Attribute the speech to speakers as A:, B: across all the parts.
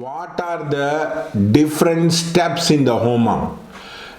A: what are the different steps in the homam?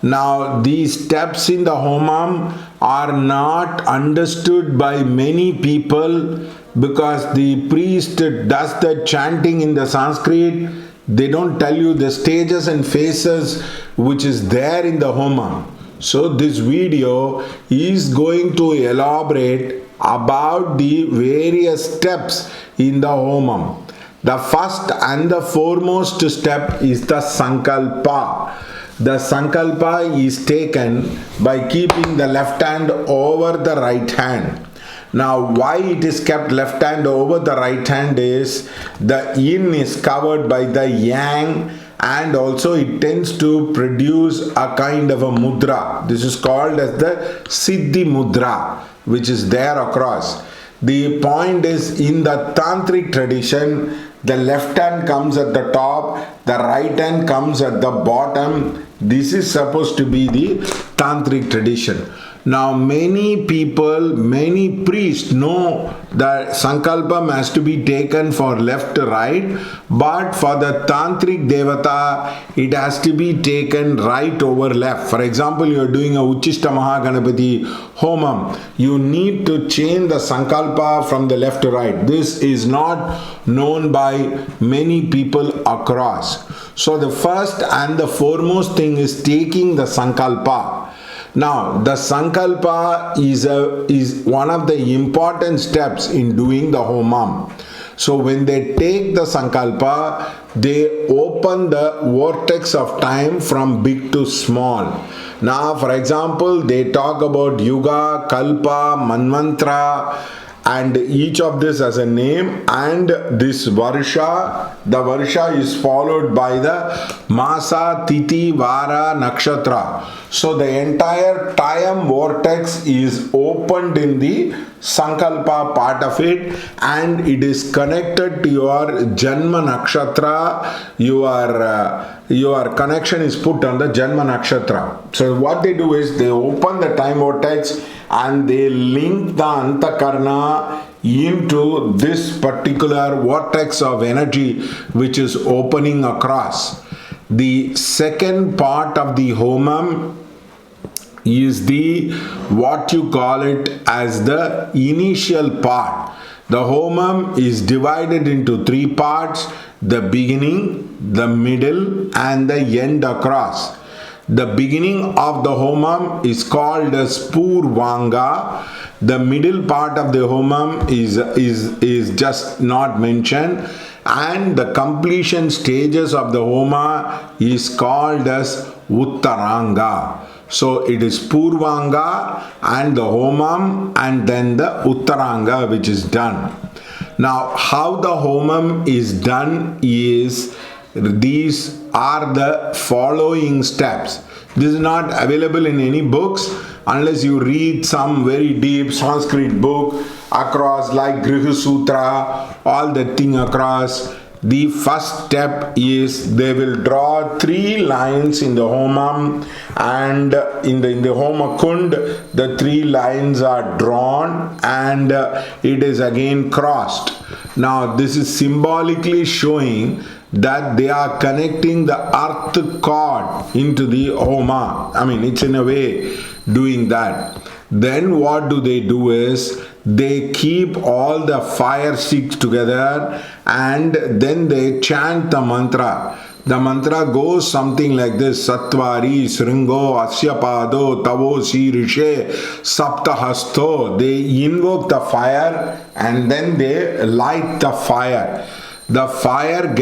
A: Now, these steps in the homam are not understood by many people because the priest does the chanting in the Sanskrit. They don't tell you the stages and phases which is there in the homam. So, this video is going to elaborate about the various steps in the homam. The first and the foremost step is the Sankalpa. The Sankalpa is taken by keeping the left hand over the right hand. Now, why it is kept left hand over the right hand is the yin is covered by the yang, and also it tends to produce a kind of a mudra. This is called as the Siddhi Mudra, which is there across. The point is, in the tantric tradition, the left hand comes at the top, the right hand comes at the bottom. This is supposed to be the tantric tradition. Now, many people, many priests know that Sankalpam has to be taken for left to right, but for the tantric Devata, it has to be taken right over left. For example, you are doing a Uchishta Ganapati Homam. You need to change the Sankalpa from the left to right. This is not known by many people across. So, the first and the foremost thing is taking the Sankalpa. Now, the Sankalpa is one of the important steps in doing the homam. So, when they take the Sankalpa, they open the vortex of time from big to small. Now, for example, they talk about Yuga, Kalpa, Manmantra, and each of this has a name, and this Varsha, the Varsha is followed by the Masa, Titi, Vara, Nakshatra. So the entire time vortex is opened in the Sankalpa part of it, and it is connected to your Janma Nakshatra. Your connection is put on the Janma Nakshatra. So what they do is they open the time vortex and they link the Antakarna into this particular vortex of energy which is opening across. The second part of the homam is the what you call it as the initial part. The homam is divided into three parts: the beginning, the middle, and the end across. The beginning of the homam is called as Purvanga. The middle part of the homam is just not mentioned, and the completion stages of the homa is called as Uttaranga. So it is Purvanga and the homam and then the Uttaranga which is done. Now, how the homam is done is these are the following steps. This is not available in any books unless you read some very deep Sanskrit book across like Griha Sutra, all that thing across. The first step is they will draw three lines in the homam, and in the homa kund the three lines are drawn and it is again crossed. Now this is symbolically showing that they are connecting the earth cord into the homa. I mean, it's in a way doing that. Then what do they do is they keep all the fire sticks together and then they chant the mantra. The mantra goes something like this: Sattvari, Sringo, Asyapado, Tavo, Rishe, Saptahasto. They invoke the fire and then they light the fire. The fire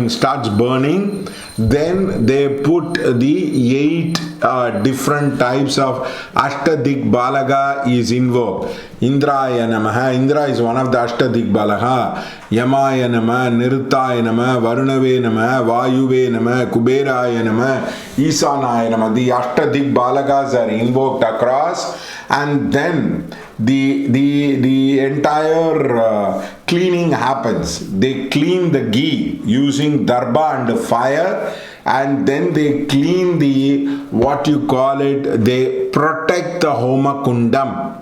A: starts burning. Then they put the 8 different types of Ashtadik Balaga is invoked. Indraya Namaha. Indra is one of the Ashtadik Balaga. Yamaya Namaha, Nirutaya Namaha, Varunave Namaha, Vayuve Namaha, Kuberaya Namaha, Isanaya Namaha. The Ashtadik Balagas are invoked across, and then the entire cleaning happens. They clean the ghee using darba and fire, and then they clean they protect the homa kundam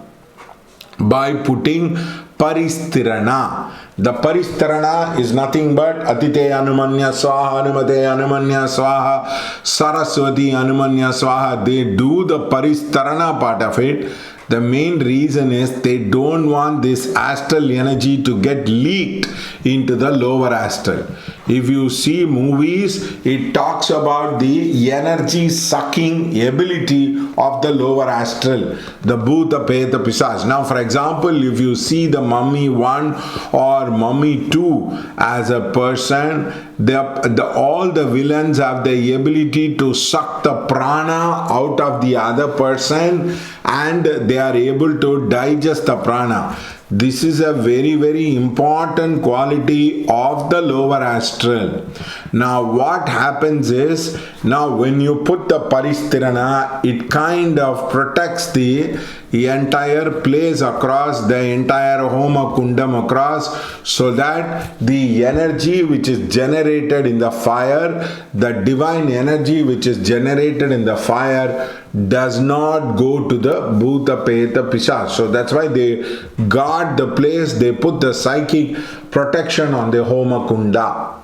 A: by putting paristirana. The paristarana is nothing but Atite Anumanya Swaha, Anumate Anumanya Swaha, Saraswati Anumanya Swaha. They do the paristarana part of it. The main reason is they don't want this astral energy to get leaked into the lower astral. If you see movies, it talks about the energy sucking ability of the lower astral, the Bhuta, Peta, Pisas. Now, for example, if you see the Mummy 1 or Mummy 2 as a person, all the villains have the ability to suck the prana out of the other person, and they are able to digest the prana. This is a very, very important quality of the lower astral. Now what happens is, now when you put the paristirana, it kind of protects the entire place across, the entire homa kundam across, so that the energy which is generated in the fire, the divine energy which is generated in the fire, does not go to the Bhuta, Peta, Pisas. So that's why they guard the place, they put the psychic protection on the homa kunda.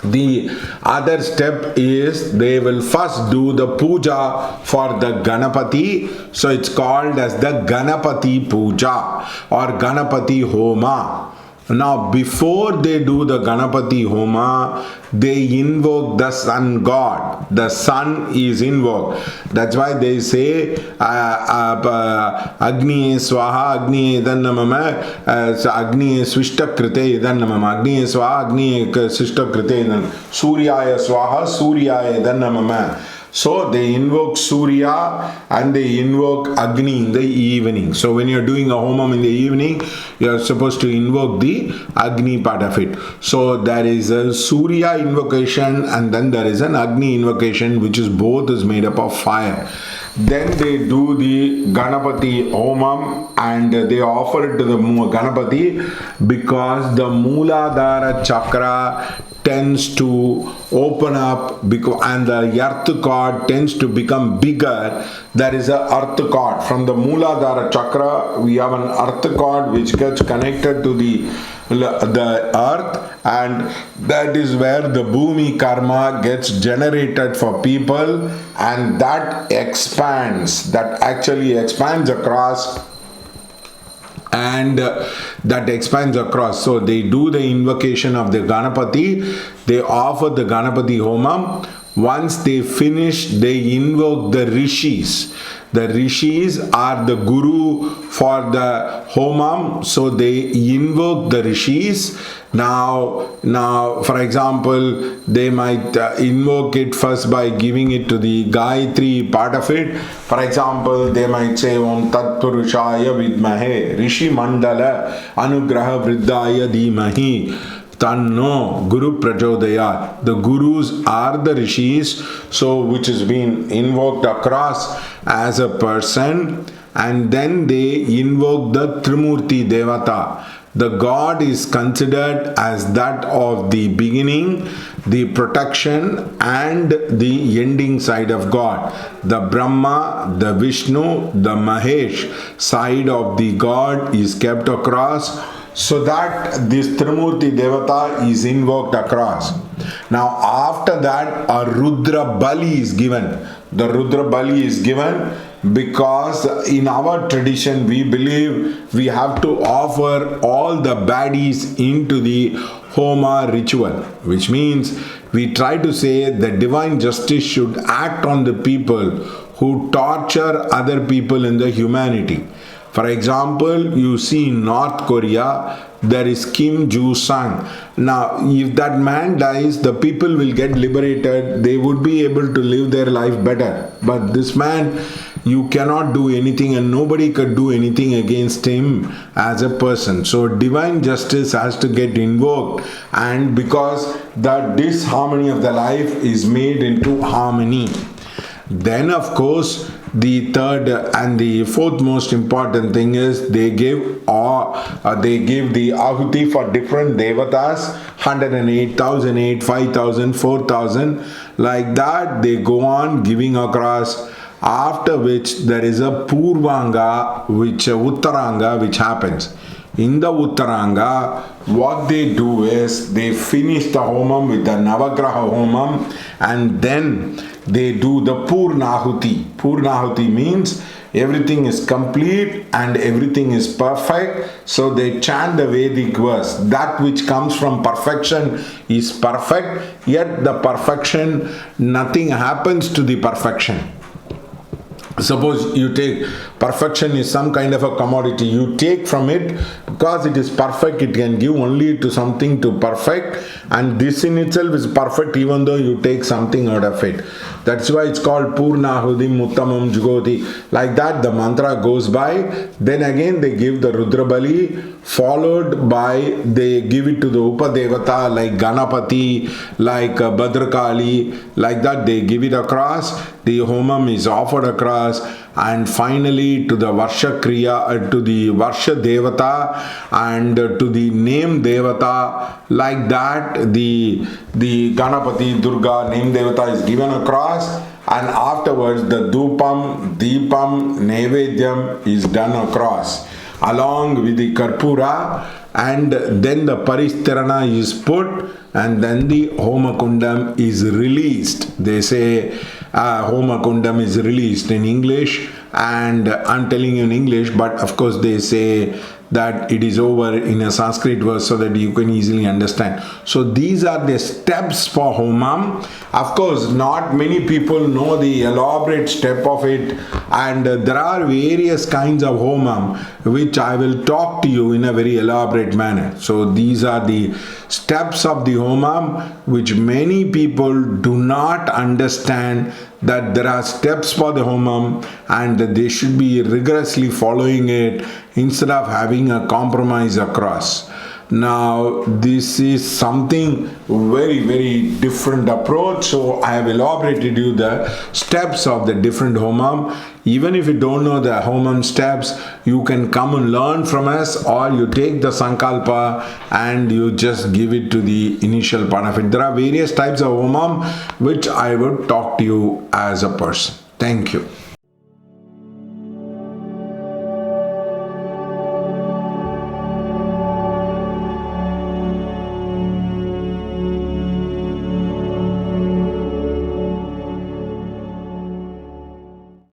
A: The other step is they will first do the puja for the Ganapati. So it's called as the Ganapati Puja or Ganapati Homa. Now, before they do the Ganapati Homa, they invoke the sun god. The sun is invoked. That's why they say Agni Swaha, Agni Idannamama, Agni Swishta Krite Idannamama, Agni Swaha, Agni Swishta Krite Idan, Suryaya Swaha, Suryaya Idannamama. So they invoke Surya and they invoke Agni in the evening. So when you're doing a homam in the evening, you're supposed to invoke the Agni part of it. So there is a Surya invocation and then there is an Agni invocation, which is both is made up of fire. Then they do the Ganapati Homam and they offer it to the Ganapati because the Mooladhara Chakra tends to open up and the earth cord tends to become bigger. There is a earth cord. From the Mooladhara Chakra, we have an earth cord which gets connected to the earth, and that is where the Bhumi karma gets generated for people, and that actually expands across, and that expands across. So they do the invocation of the Ganapati, they offer the Ganapati Homam. Once they finish, they invoke the Rishis. The Rishis are the Guru for the Homam, so they invoke the Rishis. Now, for example, they might invoke it first by giving it to the Gayatri part of it. For example, they might say Om Tat Purushaya Vidmahe Rishi Mandala Anugraha Vriddaya Dhimahi Tanno Guru Prajodaya. The Gurus are the Rishis, so which is being invoked across as a person, and then they invoke the Trimurti Devata. The God is considered as that of the beginning, the protection and the ending side of God. The Brahma, the Vishnu, the Mahesh side of the God is kept across, so that this Trimurti Devata is invoked across. Now after that a Rudra Bali is given. The Rudra Bali is given because in our tradition we believe we have to offer all the baddies into the Homa ritual, which means we try to say the divine justice should act on the people who torture other people in the humanity. For example, you see in North Korea, there is Kim Joo-sung. Now, if that man dies, the people will get liberated. They would be able to live their life better. But this man, you cannot do anything and nobody could do anything against him as a person. So, divine justice has to get invoked. And because the disharmony of the life is made into harmony. Then, of course, the third and the fourth most important thing is they give the ahuti for different devatas, 108, 1008, 5000, 4000, like that they go on giving across, after which there is a purvanga, which uttaranga which happens. In the Uttaranga, what they do is they finish the homam with the Navagraha homam, and then they do the Purnahuti. Purnahuti means everything is complete and everything is perfect. So they chant the Vedic verse. That which comes from perfection is perfect, yet the perfection, nothing happens to the perfection. Suppose you take, perfection is some kind of a commodity, you take from it because it is perfect, it can give only to something to perfect, and this in itself is perfect even though you take something out of it. That's why it's called Purnahudim Uttamam Jugoti. Like that the mantra goes by. Then again they give the Rudra Bali, followed by they give it to the Upadevata like Ganapati, like Bhadrakali, like that they give it across. The homam is offered across, and finally to the Varsha Kriya, to the Varsha Devata and to the name Devata. Like that the Ganapati Durga name Devata is given across, and afterwards the Dupam, Deepam, Nevedyam is done across along with the Karpura, and then the Paristarana is put, and then the Homa Kundam is released. They say Homa Kundam is released in English, and I'm telling you in English, but of course they say that it is over in a Sanskrit verse so that you can easily understand. So these are the steps for homam. Of course, not many people know the elaborate step of it, and there are various kinds of homam which I will talk to you in a very elaborate manner. So these are the steps of the homam which many people do not understand, that there are steps for the homam and they should be rigorously following it instead of having a compromise across. Now this is something very different approach, so I have elaborated you the steps of the different homam. Even if you don't know the homam steps, you can come and learn from us, or you take the Sankalpa and you just give it to the initial part of it. There are various types of homam which I would talk to you as a person. Thank you.